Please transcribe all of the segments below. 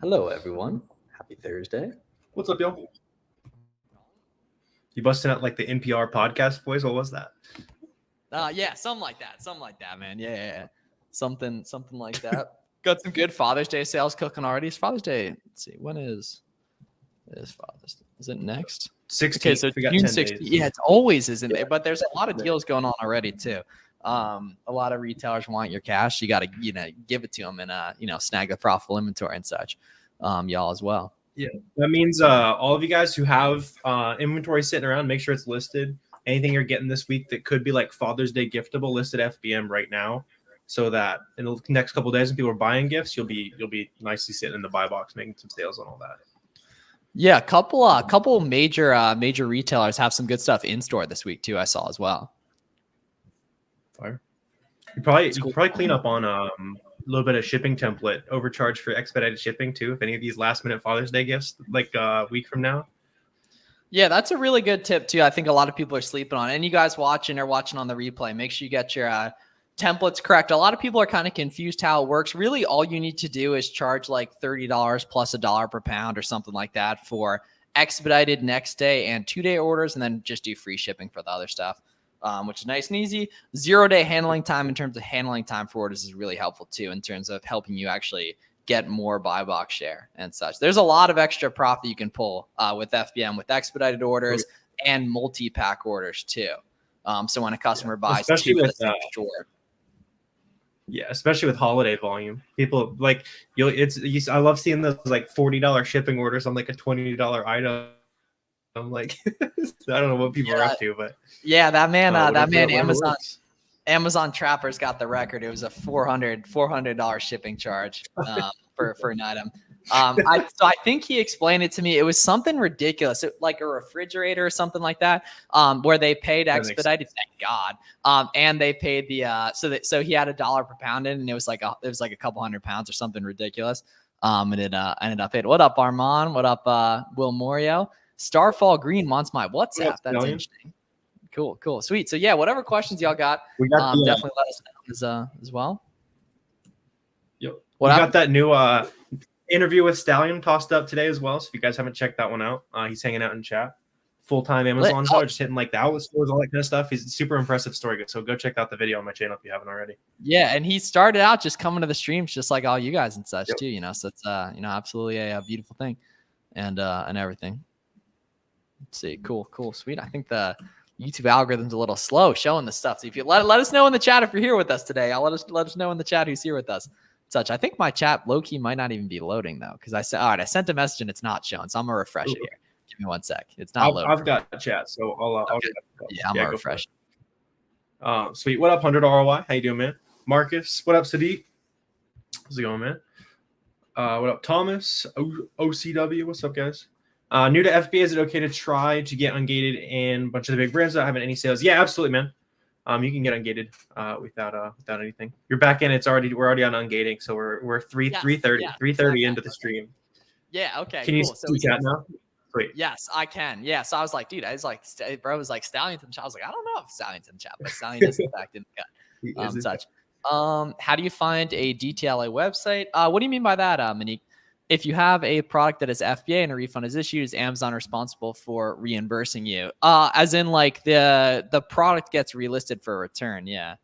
Hello, everyone. Happy Thursday. What's up, y'all? You busting out like the NPR podcast voice? What was that? Yeah, something like that, man. Yeah. Something like that. Got some good Father's Day sales cooking already. It's Father's Day. Let's see, when is Father's Day? Is it next? 16th. Okay, so we got June 10 16th. days. Yeah, it's always, isn't it? But there's a lot of deals going on already too. A lot of retailers want your cash. You got to, give it to them and, snag the profitable inventory and such. Y'all as well. Yeah, that means all of you guys who have inventory sitting around, make sure it's listed. Anything you're getting this week that could be like Father's Day giftable, listed FBM right now, so that in the next couple of days when people are buying gifts, you'll be nicely sitting in the buy box making some sales on all that. Yeah, a couple major retailers have some good stuff in store this week too. I saw as well. Fire. You could probably clean up on a little bit of shipping template, overcharge for expedited shipping too. If any of these last minute Father's Day gifts, like a week from now. Yeah, that's a really good tip too. I think a lot of people are sleeping on it. And you guys watching on the replay, make sure you get your templates correct. A lot of people are kind of confused how it works. Really, all you need to do is charge like $30 plus $1 per pound or something like that for expedited next day and 2-day orders, and then just do free shipping for the other stuff, which is nice and easy. 0-day handling time in terms of handling time for orders is really helpful too, in terms of helping you actually get more buy box share and such. There's a lot of extra profit you can pull with FBM with expedited orders and multi-pack orders too. So when a customer buys especially two with short. Yeah, especially with holiday volume, people like I love seeing those like $40 shipping orders on like a $20 item. I'm like, I don't know what people are up to, but that man, Amazon. Amazon Trapper's got the record. It was a $400 shipping charge for an item. So I think he explained it to me. It was something ridiculous, like a refrigerator or something like that, where they paid expedited. Thank God. And they paid the so he had $1 per pound in, and it was like a couple hundred pounds or something ridiculous. And it ended up it. What up, Armand? What up, Will Morio? Starfall Green wants my WhatsApp. That's interesting. Cool, sweet. So yeah, whatever questions y'all got, definitely let us know as well. Yep. We got that new interview with Stallion tossed up today as well. So if you guys haven't checked that one out, he's hanging out in chat. Full-time Amazon seller, just hitting like the outlet stores, all that kind of stuff. He's a super impressive story. So go check out the video on my channel if you haven't already. Yeah, and he started out just coming to the streams just like all you guys and such too, So it's absolutely a beautiful thing and everything. Let's see. Cool, sweet. I think the YouTube algorithm's a little slow showing the stuff. So if you let us know in the chat if you're here with us today, I'll let us know in the chat who's here with us. Such. I think my chat low-key might not even be loading though, because I said, all right, I sent a message and it's not showing, so I'm gonna refresh it here. Give me 1 sec. It's not loading. I've got chat, so I'll I'm gonna refresh. Sweet. What up, 100 ROI? How you doing, man? Marcus. What up, Sadiq? How's it going, man? What up, Thomas? OCW. What's up, guys? New to FBA, is it okay to try to get ungated and a bunch of the big brands that haven't any sales? Yeah, absolutely, man. You can get ungated without anything. You're back in. We're already on ungating, so we're 3:30 into the stream. Yeah. Okay. Can you see chat now? Wait. Yes, I can. Yeah. So I was like, dude, bro was like Stallion's in the chat. I was like, I don't know if Stallion's in the chat, but Stallion is in fact in the cut. Such. How do you find a DTLA website? What do you mean by that, Monique? If you have a product that is FBA and a refund is issued, is Amazon responsible for reimbursing you? As in like the product gets relisted for a return. Yeah.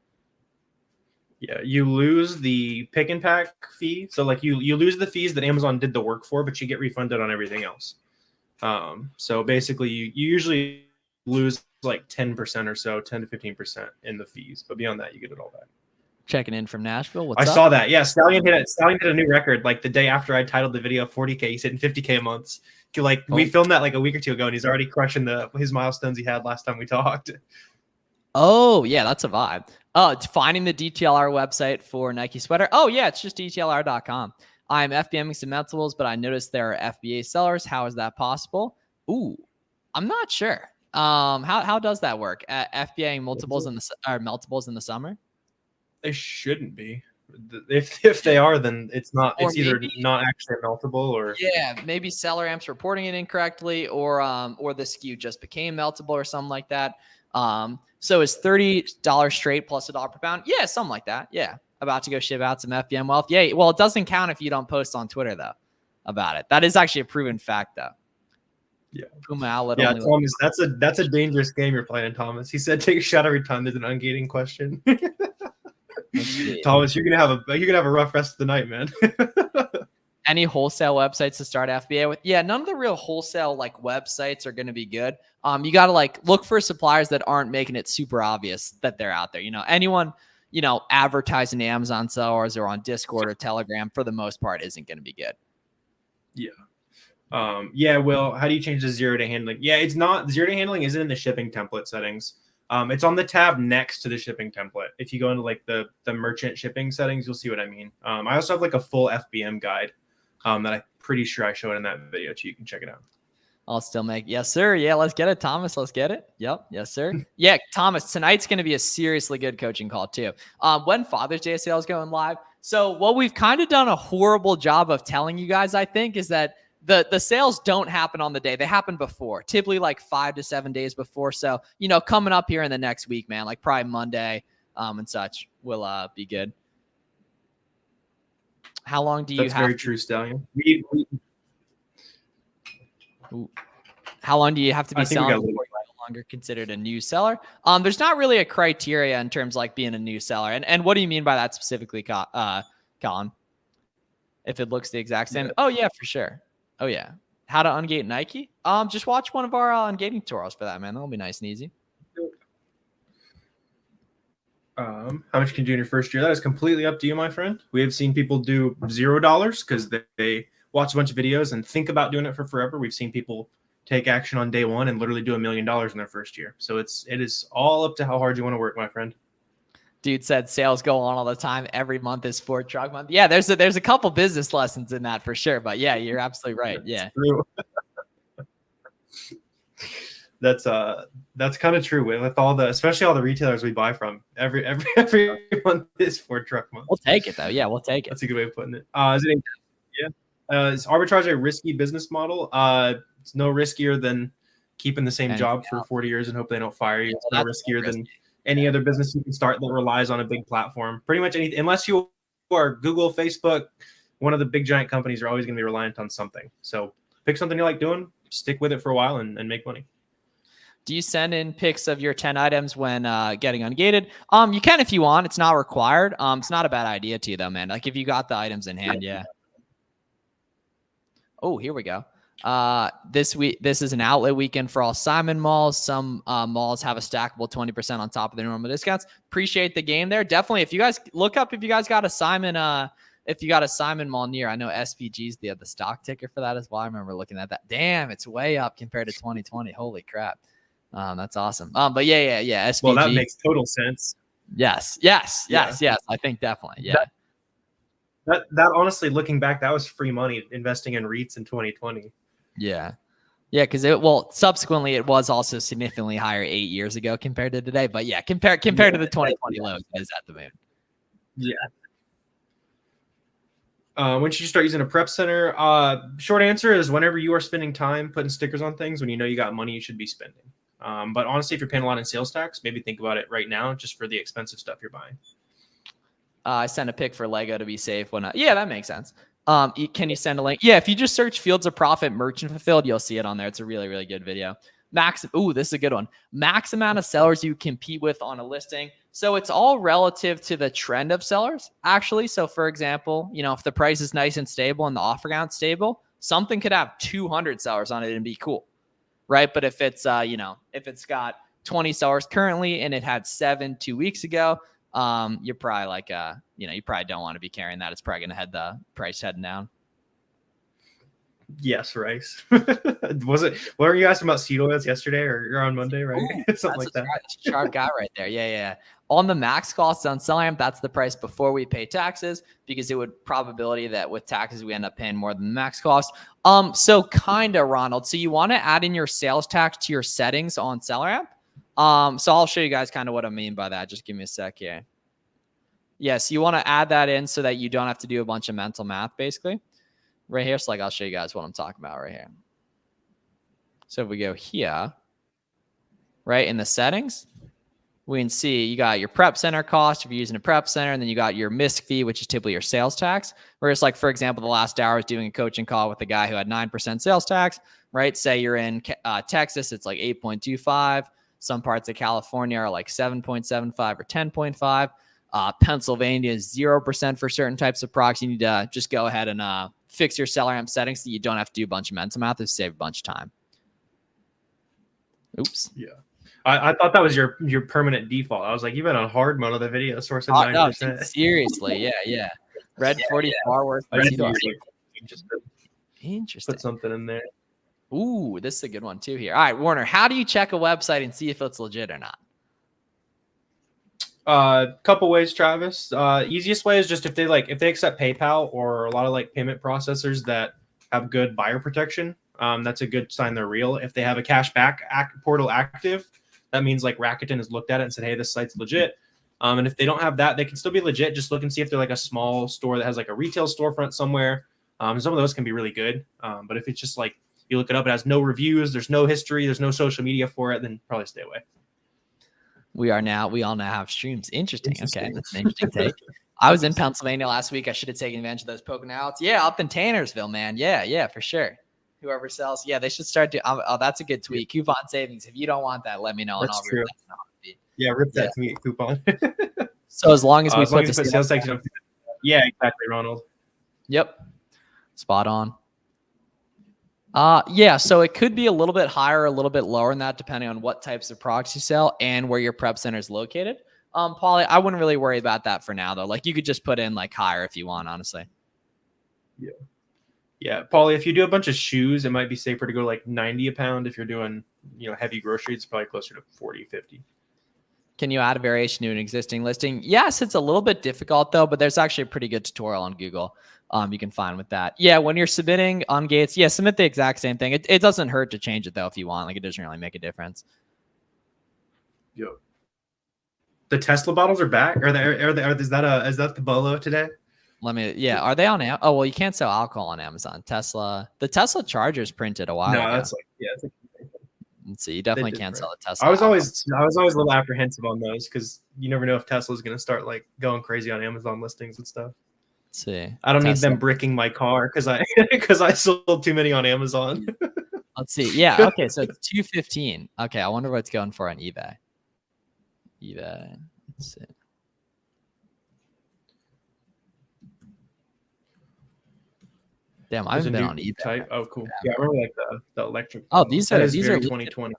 Yeah, you lose the pick and pack fee. So like you lose the fees that Amazon did the work for, but you get refunded on everything else. So basically you usually lose like 10% or so, 10 to 15% in the fees, but beyond that you get it all back. Checking in from Nashville. What's I up? saw that. Yeah, Stallion hit a new record. Like the day after I titled the video 40K, he's hitting 50K a month. We filmed that like a week or two ago, and he's already crushing his milestones he had last time we talked. Oh yeah, that's a vibe. It's finding the DTLR website for Nike sweater. Oh yeah, it's just DTLR.com. I'm FBMing some multiples, but I noticed there are FBA sellers. How is that possible? Ooh, I'm not sure. How does that work? FBAing multiples in the summer? They shouldn't be. If they are, then it's not. Or it's either not actually meltable, or maybe SellerAmp's reporting it incorrectly, or the SKU just became meltable or something like that. So is $30 straight plus $1 per pound? Yeah, something like that. Yeah, about to go ship out some FBM wealth. Yeah, well, it doesn't count if you don't post on Twitter though. about it. That is actually a proven fact, though. Yeah. Puma outlet. Yeah, only Thomas, that's a dangerous game you're playing, Thomas. He said take a shot every time there's an ungating question. Thomas, you're gonna have a rough rest of the night, man. Any wholesale websites to start FBA with? Yeah, none of the real wholesale like websites are going to be good. You got to like look for suppliers that aren't making it super obvious that they're out there. You know, anyone, you know, advertising Amazon sellers or on Discord or Telegram for the most part isn't going to be good. Yeah. Yeah, Will, how do you change the 0-day handling? Yeah, it's not 0-day handling isn't in the shipping template settings. It's on the tab next to the shipping template. If you go into like the merchant shipping settings, you'll see what I mean. I also have like a full FBM guide that I'm pretty sure I showed in that video too. You can check it out. I'll still make, yes, sir. Yeah, let's get it, Thomas. Let's get it. Yep. Yes, sir. Yeah, Thomas, tonight's going to be a seriously good coaching call too. When Father's Day sale is going live. So what we've kind of done a horrible job of telling you guys, I think, is that the sales don't happen on the day. They happen before, typically like 5 to 7 days before. So, you know, coming up here in the next week, man, like probably Monday and such will be good. How long do you have? That's very true, Stallion. How long do you have to be selling before you're no longer considered a new seller? There's not really a criteria in terms of like being a new seller. And what do you mean by that specifically, Colin? If it looks the exact same? Yeah. Oh, yeah, for sure. Oh, yeah. How to ungate Nike? Just watch one of our ungating tutorials for that, man. That'll be nice and easy. How much can you do in your first year? That is completely up to you, my friend. We have seen people do $0 because they watch a bunch of videos and think about doing it for forever. We've seen people take action on day one and literally do $1 million in their first year. So it is all up to how hard you want to work, my friend. Dude said sales go on all the time. Every month is Ford Truck Month. Yeah, there's a couple business lessons in that for sure. But yeah, you're absolutely right. Yeah. That's kind of true with all especially all the retailers we buy from. Every month is Ford Truck Month. We'll take it though. Yeah, we'll take it. That's a good way of putting it. Is arbitrage a risky business model? It's no riskier than keeping the same job for 40 years and hope they don't fire you. It's no riskier than any other business you can start that relies on a big platform. Pretty much anything, unless you are Google, Facebook, one of the big giant companies are always going to be reliant on something. So pick something you like doing, stick with it for a while and make money. Do you send in pics of your 10 items when getting ungated? You can if you want. It's not required. It's not a bad idea to you though, man. Like if you got the items in hand, yeah. Oh, here we go. This is an outlet weekend for all Simon malls. Some malls have a stackable 20% on top of their normal discounts. Appreciate the game there. Definitely. If you guys look up, if you guys got a Simon mall near, I know SPG's the stock ticker for that as well. I remember looking at that. Damn, it's way up compared to 2020. Holy crap. That's awesome. But yeah. SPG. Well, that makes total sense. Yes. I think definitely. Yeah. That honestly, looking back, that was free money investing in REITs in 2020. Yeah. Because subsequently it was also significantly higher 8 years ago compared to today. But yeah, compared to the 2020 lows, it is at the moon. Yeah. When should you start using a prep center? Short answer is whenever you are spending time putting stickers on things, when you know you got money, you should be spending. But honestly, if you're paying a lot in sales tax, maybe think about it right now, just for the expensive stuff you're buying. I sent a pic for Lego to be safe. Yeah, that makes sense. Can you send a link? Yeah, if you just search Fields of Profit Merchant Fulfilled, you'll see it on there. It's a really, really good video. This is a good one. Max amount of sellers you compete with on a listing. So it's all relative to the trend of sellers, actually. So for example, if the price is nice and stable and the offer count's stable, something could have 200 sellers on it and be cool, right? But if it's, if it's got 20 sellers currently and it had 7 2 weeks ago, you're probably like, you probably don't want to be carrying that. It's probably going to head the price heading down. Yes, Rice. What were you asking about seed oils yesterday or on Monday, right? Ooh, something like that. That's a sharp guy right there. Yeah. On the max costs on SellerAmp, that's the price before we pay taxes, because it would probability that with taxes we end up paying more than the max cost. So kinda, Ronald. So you want to add in your sales tax to your settings on SellerAmp. So I'll show you guys kind of what I mean by that. Just give me a sec here. Yes, you want to add that in so that you don't have to do a bunch of mental math, basically. Right here. So I'll show you guys what I'm talking about right here. So if we go here, right in the settings, we can see you got your prep center cost if you're using a prep center, and then you got your MISC fee, which is typically your sales tax. Whereas, like, for example, the last hour I was doing a coaching call with a guy who had 9% sales tax, right? Say you're in Texas, it's like 8.25. Some parts of California are like 7.75 or 10.5. Pennsylvania is 0% for certain types of products. You need to just go ahead and fix your SellerAmp settings so you don't have to do a bunch of mental math to save a bunch of time. Oops. Yeah. I thought that was your permanent default. I was like, you've been on hard mode of the video source of 9%. No, seriously. Yeah. Red 44 worth. Just Interesting. put something in there. Ooh, this is a good one too here. All right, Warner, how do you check a website and see if it's legit or not? Couple ways, Travis. Easiest way is just if they accept PayPal or a lot of like payment processors that have good buyer protection. That's a good sign they're real. If they have a cashback portal active, that means like Rakuten has looked at it and said, hey, this site's legit. And if they don't have that, they can still be legit. Just look and see if they're like a small store that has like a retail storefront somewhere. Some of those can be really good. But if it's just like you look it up, it has no reviews, there's no history, there's no social media for it, then probably stay away. We all now have streams. Interesting. Okay, that's an interesting take. I was in Pennsylvania last week. I should have taken advantage of those Poconos. Yeah, up in Tannersville, man. Yeah, for sure. Whoever sells, yeah, they should start to. Oh, that's a good tweet. Coupon savings. If you don't want that, let me know. That's and I'll true. rip that off. Yeah, rip that to me coupon. So as long as we put the sales section. Yeah, exactly, Ronald. Yep. Spot on. Yeah, so it could be a little bit higher, a little bit lower than that, depending on what types of products you sell and where your prep center is located. Paulie, I wouldn't really worry about that for now, though. Like, you could just put in like higher if you want, honestly. Yeah, Paulie, if you do a bunch of shoes, it might be safer to go like 90 a pound. If you're doing, heavy groceries, it's probably closer to 40, 50. Can you add a variation to an existing listing? Yes, it's a little bit difficult though, but there's actually a pretty good tutorial on Google. You can find with that. Yeah, when you're submitting on Gates, yeah, submit the exact same thing. It doesn't hurt to change it though if you want. Like, it doesn't really make a difference. Yo, the Tesla bottles are back. Is that the Bolo today? Are they on Amazon? Oh, well, you can't sell alcohol on Amazon. The Tesla chargers printed a while ago. That's like let's see. You definitely can't sell the Tesla. I was always a little apprehensive on those because you never know if Tesla's going to start like going crazy on Amazon listings and stuff. Let's see. I don't need them bricking my car because I sold too many on Amazon. Let's see. Yeah. Okay. So it's 215. Okay. I wonder what it's going for on eBay. Let's see. Damn, I haven't been on eBay. Type. Oh, cool. Yeah, I remember like the electric. Oh, these are 2020.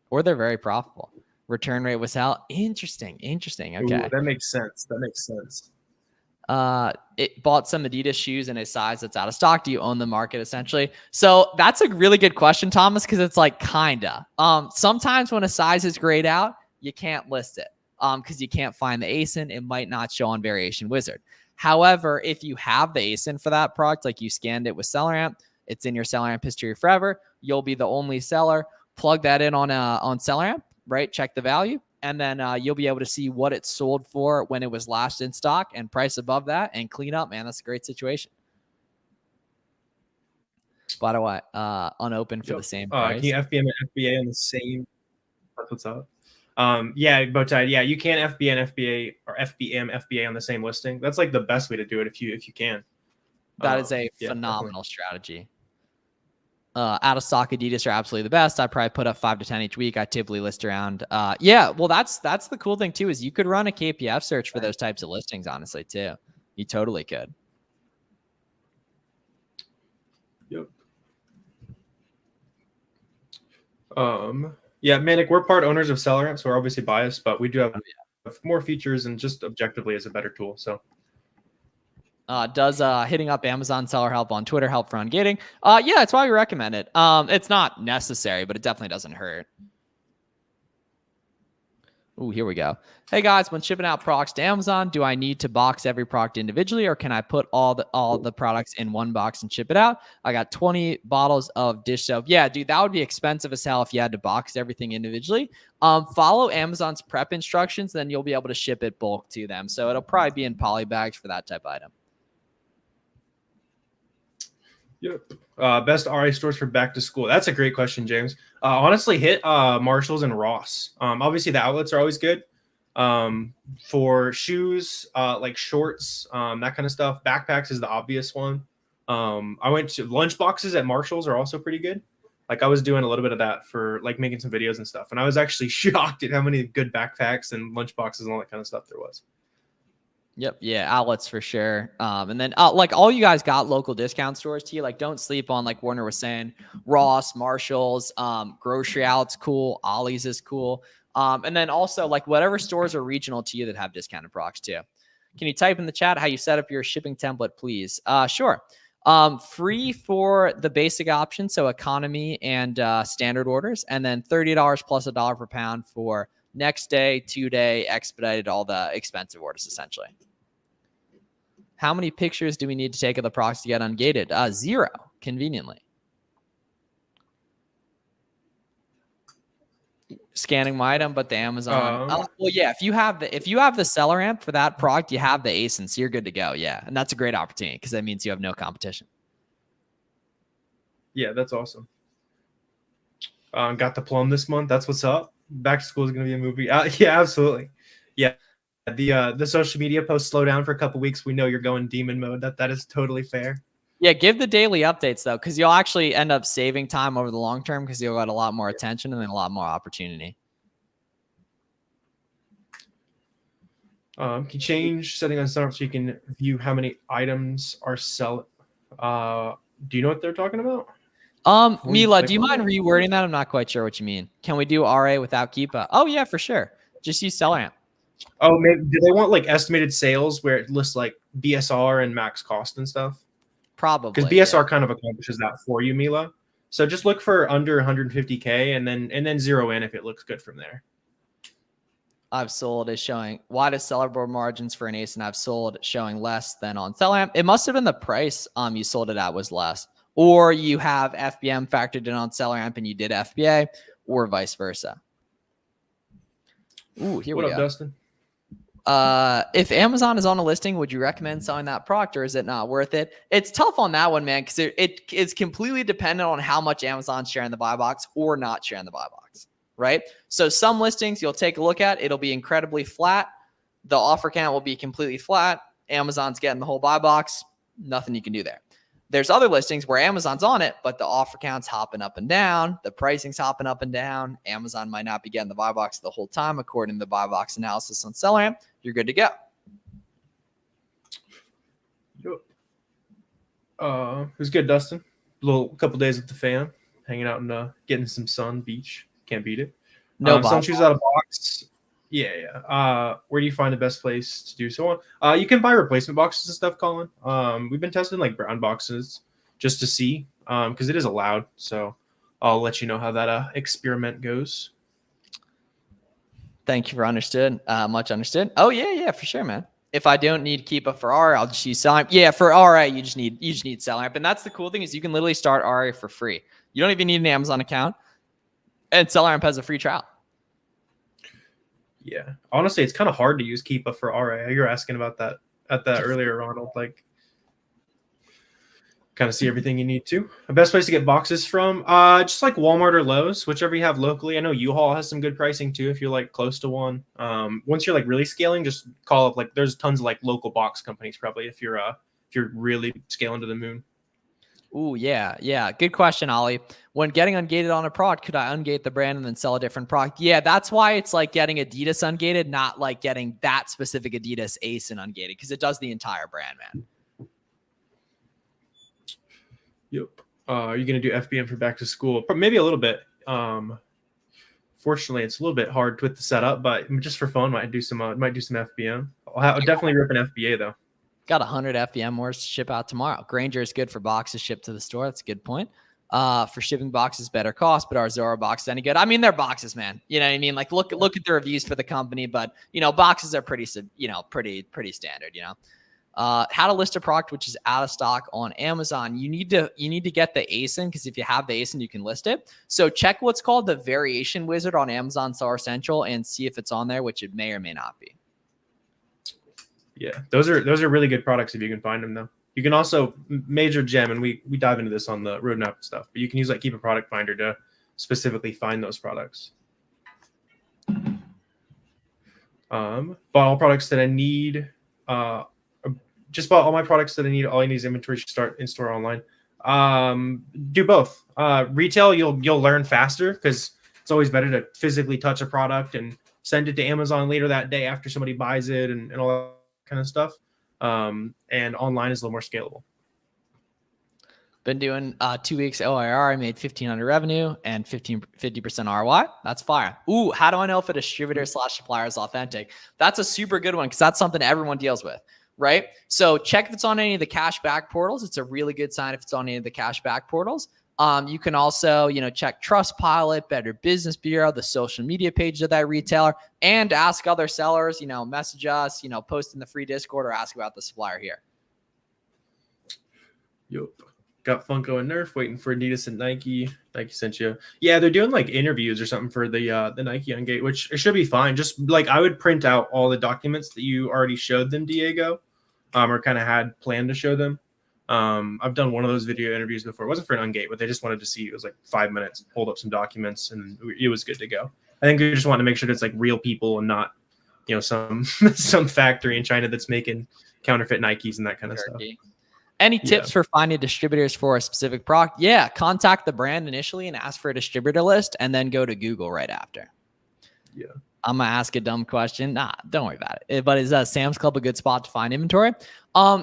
Or they're very profitable. Return rate was out. Interesting. Okay. Ooh, that makes sense. It bought some Adidas shoes in a size that's out of stock. Do you own the market essentially? So that's a really good question, Thomas, because it's like kinda. Sometimes when a size is grayed out, you can't list it because you can't find the ASIN. It might not show on Variation Wizard. However, if you have the ASIN for that product, like you scanned it with SellerAmp, it's in your SellerAmp history forever. You'll be the only seller. Plug that in on SellerAmp, right? Check the value. And then you'll be able to see what it sold for when it was last in stock and price above that and clean up, man. That's a great situation. By the way, unopened for the same price. Can you FBM and FBA on the same? That's what's up. Yeah, Bowtie. Yeah, you can FBA and FBA or FBM FBA on the same listing. That's like the best way to do it if you can. That is a phenomenal strategy. Out of stock Adidas are absolutely the best. I probably put up 5 to 10 each week. I typically list around. Well, that's the cool thing too, is you could run a KPF search for those types of listings, honestly, too. You totally could. Yep. Yeah, Manik, we're part owners of SellerAmp, so we're obviously biased, but we do have more features and just objectively is a better tool. So does hitting up Amazon seller help on Twitter help for ungating? Yeah, that's why we recommend it. It's not necessary, but it definitely doesn't hurt. Ooh, here we go. Hey guys, when shipping out products to Amazon, do I need to box every product individually, or can I put all the products in one box and ship it out? I got 20 bottles of dish soap. Yeah, dude, that would be expensive as hell if you had to box everything individually. Follow Amazon's prep instructions, then you'll be able to ship it bulk to them. So it'll probably be in poly bags for that type item. Yep. Best RA stores for back to school. That's a great question, James. Honestly, hit Marshalls and Ross. Obviously, the outlets are always good. For shoes, like shorts, that kind of stuff. Backpacks is the obvious one. I went to lunch boxes at Marshalls are also pretty good. Like I was doing a little bit of that for like making some videos and stuff, and I was actually shocked at how many good backpacks and lunch boxes and all that kind of stuff there was. Yep. Yeah. Outlets for sure. And then like all you guys got local discount stores to you. Like don't sleep on, like Warner was saying, Ross, Marshalls, grocery outlets, cool. Ollie's is cool. And then also like whatever stores are regional to you that have discounted products too. Can you type in the chat how you set up your shipping template, please? Sure. Free for the basic option. So economy and standard orders, and then $30 plus $1 per pound for next day, 2-day, expedited, all the expensive orders essentially. How many pictures do we need to take of the products to get ungated? 0, conveniently. Scanning my item, but the Amazon. Well, yeah, if you have the SellerAmp for that product, you have the ASIN, so you're good to go. Yeah, and that's a great opportunity because that means you have no competition. Yeah, that's awesome. Got the plum this month. That's what's up. Back to school is going to be a movie. Yeah, absolutely. Yeah, the social media posts slow down for a couple weeks. We know you're going demon mode. That is totally fair. Yeah, give the daily updates though, because you'll actually end up saving time over the long term because you'll get a lot more attention and then a lot more opportunity. Can you change setting on SellerAmp so you can view how many items are selling? Do you know what they're talking about? Mila, do you mind rewording that? I'm not quite sure what you mean. Can we do RA without Keepa? Oh yeah, for sure. Just use SellerAmp. Oh, maybe do they want like estimated sales where it lists like BSR and max cost and stuff? Probably. Because BSR kind of accomplishes that for you, Mila. So just look for under 150K and then zero in if it looks good from there. I've sold is showing why does seller board margins for an ace and I've sold showing less than on SellerAmp? It must have been the price you sold it at was less, or you have FBM factored in on SellerAmp and you did FBA, or vice versa. Ooh, here we go. What up, Dustin? If Amazon is on a listing, would you recommend selling that product, or is it not worth it? It's tough on that one, man, because it is completely dependent on how much Amazon's sharing the buy box or not sharing the buy box, right? So some listings you'll take a look at, it'll be incredibly flat. The offer count will be completely flat. Amazon's getting the whole buy box. Nothing you can do there. There's other listings where Amazon's on it, but the offer count's hopping up and down. The pricing's hopping up and down. Amazon might not be getting the buy box the whole time, according to the buy box analysis on SellerAmp. You're good to go. It was good, Dustin. Couple days with the fam, hanging out and getting some sun, beach. Can't beat it. No some shoes out of box. Yeah. Where do you find the best place to do so on? You can buy replacement boxes and stuff, Colin. We've been testing like brown boxes just to see, because it is allowed. So I'll let you know how that experiment goes. Thank you for understood. Much understood. Oh yeah, for sure, man. If I don't need Keepa for RA, I'll just use SellerAmp. Yeah, for RA, you just need SellerAmp. And that's the cool thing is you can literally start RA for free. You don't even need an Amazon account. And SellerAmp has a free trial. Yeah. Honestly, it's kind of hard to use Keepa for RA. You're asking about that earlier, Ronald. Like, kind of see everything you need to. The best place to get boxes from, just like Walmart or Lowe's, whichever you have locally. I know U-Haul has some good pricing too if you're like close to one. Once you're like really scaling, just call up like there's tons of like local box companies probably if you're really scaling to the moon. Ooh, yeah. Good question, Ollie. When getting ungated on a product, could I ungate the brand and then sell a different product? Yeah, that's why it's like getting Adidas ungated, not like getting that specific Adidas ASIN ungated, because it does the entire brand, man. Yep. Are you going to do FBM for back to school? Maybe a little bit. Fortunately, it's a little bit hard with the setup, but just for fun, might do some FBM. I'll definitely rip an FBA though. Got 100 FBM orders to ship out tomorrow. Granger is good for boxes shipped to the store. That's a good point. For shipping boxes, better cost, but are Zora boxes any good? I mean, they're boxes, man. You know what I mean? Like, look at the reviews for the company, but boxes are pretty standard. How to list a product which is out of stock on Amazon. You need to get the ASIN, because if you have the ASIN, you can list it. So check what's called the variation wizard on Amazon Seller Central and see if it's on there, which it may or may not be. Yeah, those are really good products if you can find them though. You can also major gem, and we dive into this on the roadmap and stuff, but you can use like Keep a Product Finder to specifically find those products. Bought all products that I need. Just bought all my products that I need. All I need is inventory to start in store online. Do both. Retail, you'll learn faster because it's always better to physically touch a product and send it to Amazon later that day after somebody buys it and all that kind of stuff. And online is a little more scalable. Been doing 2 weeks OIR. I made 1,500 revenue and 50% ROI. That's fire. Ooh, how do I know if a distributor / supplier is authentic? That's a super good one because that's something everyone deals with, right? So check if it's on any of the cashback portals. It's a really good sign if it's on any of the cashback portals. You can also, check Trustpilot, Better Business Bureau, the social media page of that retailer, and ask other sellers, message us, post in the free Discord or ask about the supplier here. Yep. Got Funko and Nerf waiting for Adidas and Nike. Nike sent you. Yeah, they're doing like interviews or something for the Nike Ungate, which it should be fine. Just like I would print out all the documents that you already showed them, Diego, or kind of had planned to show them. I've done one of those video interviews before. It wasn't for an Ungate, but they just wanted to see. It was like 5 minutes, pulled up some documents, and it was good to go. I think we just want to make sure that it's like real people and not, some factory in China that's making counterfeit Nikes and that kind of stuff. Any tips for finding distributors for a specific product? Yeah, contact the brand initially and ask for a distributor list, and then go to Google right after. Yeah. I'm going to ask a dumb question. Nah, don't worry about it. But is Sam's Club a good spot to find inventory?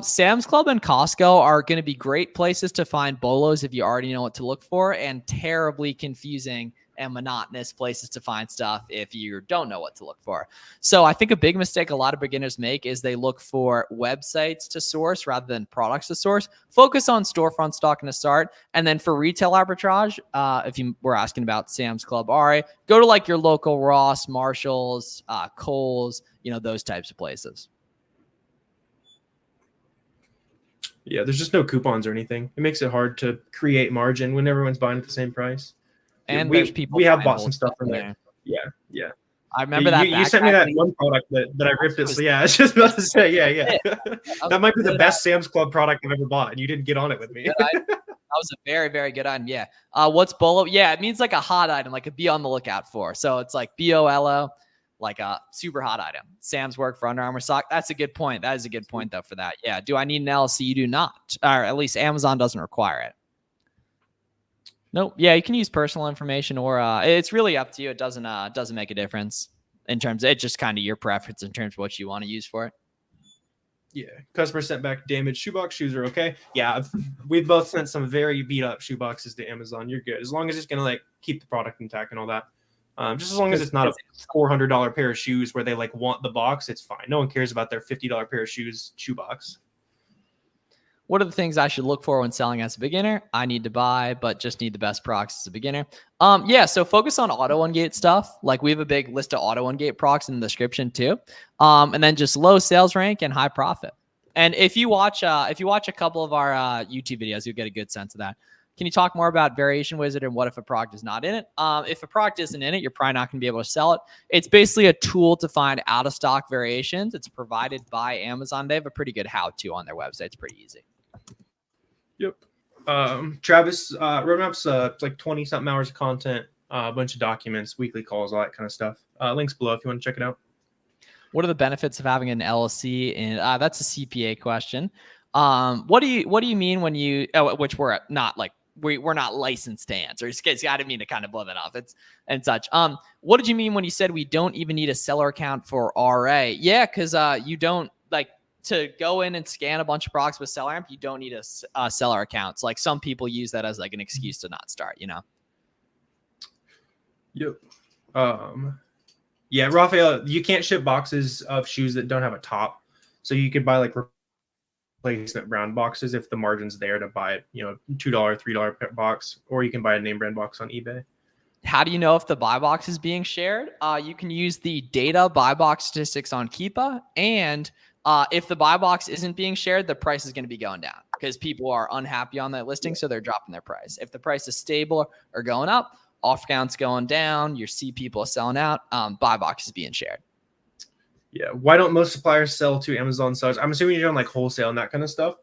Sam's Club and Costco are going to be great places to find bolos if you already know what to look for, and terribly confusing and monotonous places to find stuff if you don't know what to look for. So I think a big mistake a lot of beginners make is they look for websites to source rather than products to source. Focus on storefront stock to start. And then for retail arbitrage, if you were asking about Sam's Club, go to like your local Ross, Marshalls, Kohl's, those types of places. Yeah, there's just no coupons or anything. It makes it hard to create margin when everyone's buying at the same price. And there's people. We have bought some stuff from there. Yeah. I remember that. You sent me that one product that I ripped it. So yeah, I was just about to say, yeah. That might be the best Sam's Club product I've ever bought, and you didn't get on it with me. That was a very, very good item. Yeah. What's bolo? Yeah, it means like a hot item, like a be on the lookout for. So it's like BOLO, like a super hot item. Sam's work for Under Armour sock. That's a good point. That is a good point though for that. Yeah. Do I need an LLC? You do not, or at least Amazon doesn't require it. Nope. Yeah, you can use personal information, or it's really up to you. It doesn't make a difference in terms of, it's just kind of your preference in terms of what you want to use for it. Yeah. Customer sent back damaged shoebox. Shoes are okay. Yeah. We've both sent some very beat up shoeboxes to Amazon. You're good. As long as it's going to like keep the product intact and all that. Just as long as it's not a $400 pair of shoes where they like want the box, it's fine. No one cares about their $50 pair of shoes shoebox. What are the things I should look for when selling as a beginner? I need to buy, but just need the best products as a beginner. So focus on auto ungate stuff. Like we have a big list of auto ungate products in the description too. And then just low sales rank and high profit. And if you watch a couple of our YouTube videos, you'll get a good sense of that. Can you talk more about Variation Wizard and what if a product is not in it? If a product isn't in it, you're probably not going to be able to sell it. It's basically a tool to find out of stock variations. It's provided by Amazon. They have a pretty good how-to on their website. It's pretty easy. Yep. Travis, Roadmap's like 20 something hours of content, a bunch of documents, weekly calls, all that kind of stuff. Links below if you want to check it out. What are the benefits of having an LLC? And that's a CPA question. What do you mean when you, which we're not like, we're not licensed to answer. I didn't mean to kind of blow that off. It's and such. What did you mean when you said we don't even need a seller account for RA? Yeah, because you don't like to go in and scan a bunch of products with SellerAmp. You don't need a seller account. Like some people use that as like an excuse to not start. Yep. Yeah, Raphael, you can't ship boxes of shoes that don't have a top. So you could buy like replacement brand boxes if the margin's there to buy it, $2, $3 box, or you can buy a name brand box on eBay. How do you know if the buy box is being shared? You can use the data buy box statistics on Keepa, and if the buy box isn't being shared, the price is going to be going down because people are unhappy on that listing, so they're dropping their price. If the price is stable or going up, off count's going down, you see people selling out, buy box is being shared. Yeah. Why don't most suppliers sell to Amazon sellers? I'm assuming you're doing like wholesale and that kind of stuff.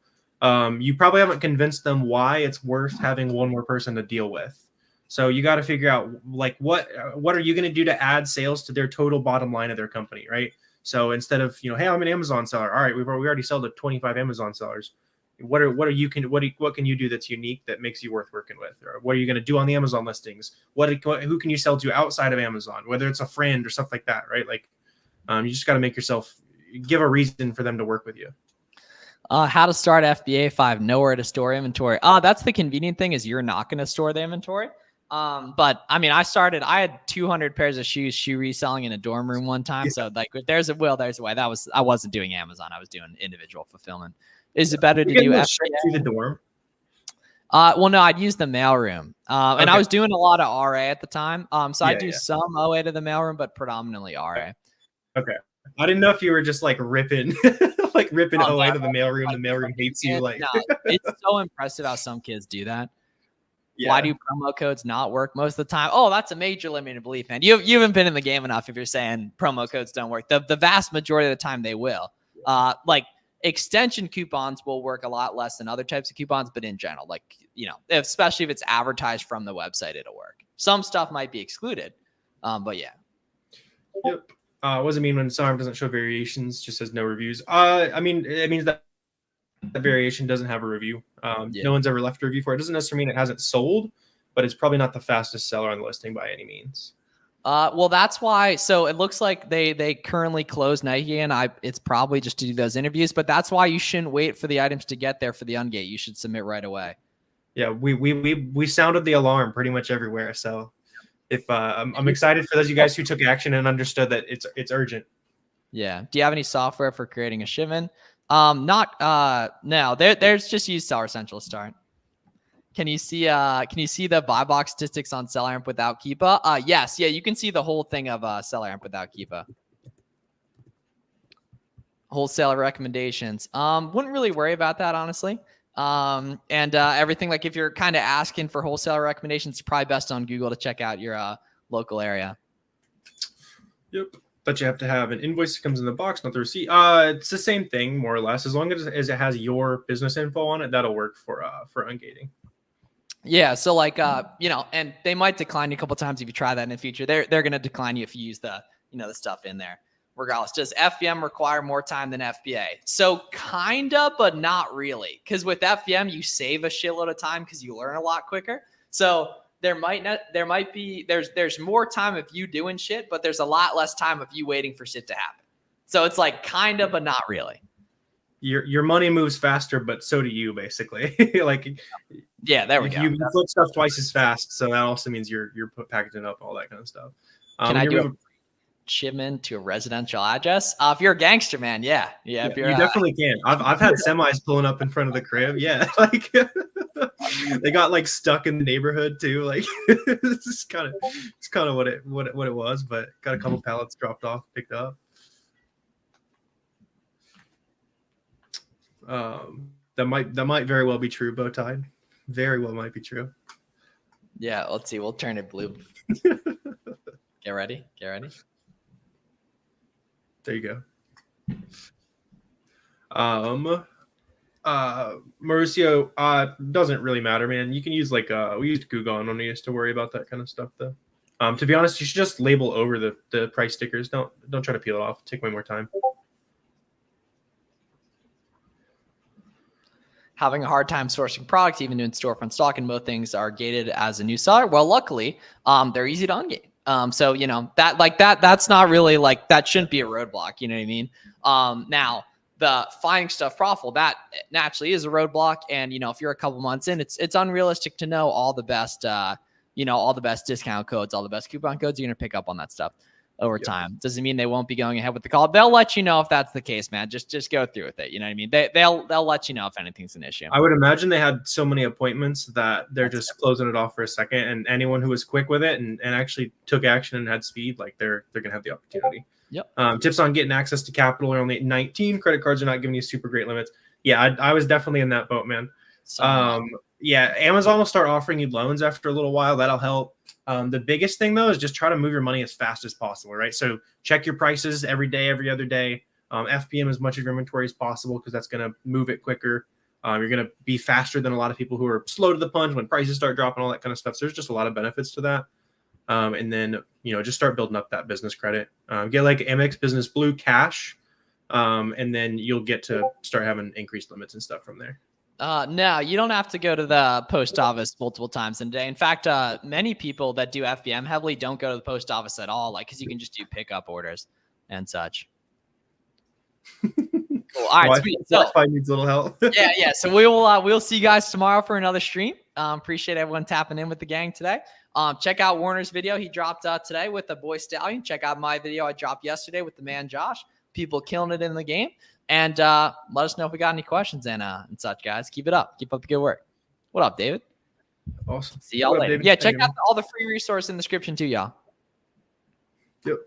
you probably haven't convinced them why it's worth having one more person to deal with. So you got to figure out like what are you going to do to add sales to their total bottom line of their company, right? So instead of, hey, I'm an Amazon seller. All right, we already sell to 25 Amazon sellers. What can you do that's unique that makes you worth working with? Or what are you going to do on the Amazon listings? Who can you sell to outside of Amazon, whether it's a friend or stuff like that, right? Like you just got to make yourself give a reason for them to work with you. How to start FBA 5, nowhere to store inventory. That's the convenient thing is you're not going to store the inventory. But I mean, I had 200 pairs of shoes, shoe reselling in a dorm room one time. So like there's a will, there's a way. I wasn't doing Amazon. I was doing individual fulfillment. Is it better to do FBA? To the dorm? Well, no, I'd use the mailroom. And I was doing a lot of RA at the time. So I do some OA to the mailroom, but predominantly RA. Okay. I didn't know if you were just like ripping OA to the mailroom. The mailroom hates you. Like, no, it's so impressive how some kids do that. Yeah. Why do promo codes not work most of the time? Oh, that's a major limiting belief, man. You haven't been in the game enough if you're saying promo codes don't work. The vast majority of the time they will. Like extension coupons will work a lot less than other types of coupons, but in general, like, especially if it's advertised from the website, it'll work. Some stuff might be excluded, but yeah. Yep. What does it mean when SellerAmp doesn't show variations, just says no reviews? I mean, it means that the variation doesn't have a review. No one's ever left a review for it. It doesn't necessarily mean it hasn't sold, but it's probably not the fastest seller on the listing by any means. Well, that's why. So it looks like they currently closed Nike, and it's probably just to do those interviews. But that's why you shouldn't wait for the items to get there for the ungate. You should submit right away. Yeah, we sounded the alarm pretty much everywhere. So if I'm excited for those of you guys who took action and understood that it's urgent. Yeah. Do you have any software for creating a shipment? No. There's just use Seller Central to start. Can you see the buy box statistics on SellerAmp without Keepa? Yes. Yeah, you can see the whole thing of SellerAmp without Keepa. Wholesaler recommendations. Wouldn't really worry about that, honestly. And everything, like if you're kind of asking for wholesaler recommendations, it's probably best on Google to check out your local area. Yep. But you have to have an invoice that comes in the box, not the receipt. It's the same thing, more or less. As long as it has your business info on it, that'll work for ungating. Yeah. So like, and they might decline you a couple times if you try that in the future. They're going to decline you if you use the stuff in there. Regardless, does FBM require more time than FBA? So kinda, but not really. Because with FBM, you save a shitload of time because you learn a lot quicker. So there's more time of you doing shit, but there's a lot less time of you waiting for shit to happen. So it's like kinda, but not really. Your money moves faster, but so do you, basically. Like, yeah, there we go. You flip stuff twice as fast, so that also means you're packaging up all that kind of stuff. Can I do a shipment to a residential address? If you're a gangster, man, yeah. You definitely can. I've had semis pulling up in front of the crib. Yeah, like they got like stuck in the neighborhood too. Like it's kind of what it was, but got a couple pallets dropped off, picked up. That might very well be true. Bow tied, very well might be true. Yeah, let's see. We'll turn it blue. Get ready. There you go. Mauricio, doesn't really matter, man. You can use we used Google and don't need us to worry about that kind of stuff though. To be honest, you should just label over the price stickers. Don't try to peel it off. Take way more time. Having a hard time sourcing products, even doing storefront stock, and both things are gated as a new seller. Well, luckily, they're easy to ungate. So that's not really like, that shouldn't be a roadblock. You know what I mean? Now the finding stuff profitable, that naturally is a roadblock. And, if you're a couple months in, it's unrealistic to know all the best, all the best discount codes, all the best coupon codes. You're going to pick up on that stuff over time. Doesn't mean they won't be going ahead with the call. They'll let you know if that's the case, man. Just go through with it. You know what I mean? They'll let you know if anything's an issue. I would imagine they had so many appointments that they're just closing it off for a second. And anyone who was quick with it and actually took action and had speed, like they're going to have the opportunity. Yep. Tips on getting access to capital are only at 19. Credit cards are not giving you super great limits. Yeah, I was definitely in that boat, man. Yeah, Amazon will start offering you loans after a little while. That'll help. The biggest thing, though, is just try to move your money as fast as possible, right? So check your prices every day, every other day. FBM as much of your inventory as possible because that's going to move it quicker. You're going to be faster than a lot of people who are slow to the punch when prices start dropping, all that kind of stuff. So there's just a lot of benefits to that. And then, just start building up that business credit. Get like Amex Business Blue Cash, and then you'll get to start having increased limits and stuff from there. No, you don't have to go to the post office multiple times in a day. In fact, many people that do FBM heavily don't go to the post office at all, because you can just do pickup orders and such. Cool. All right, sweet. So Wi-Fi needs a little help. yeah. So we'll see you guys tomorrow for another stream. Appreciate everyone tapping in with the gang today. Check out Warner's video he dropped today with the boy Stallion. Check out my video I dropped yesterday with the man Josh. People killing it in the game. And let us know if we got any questions and such, guys. Keep it up. Keep up the good work. What up, David? Awesome. See y'all later. Yeah, check out all the free resource in the description too, y'all. Yep.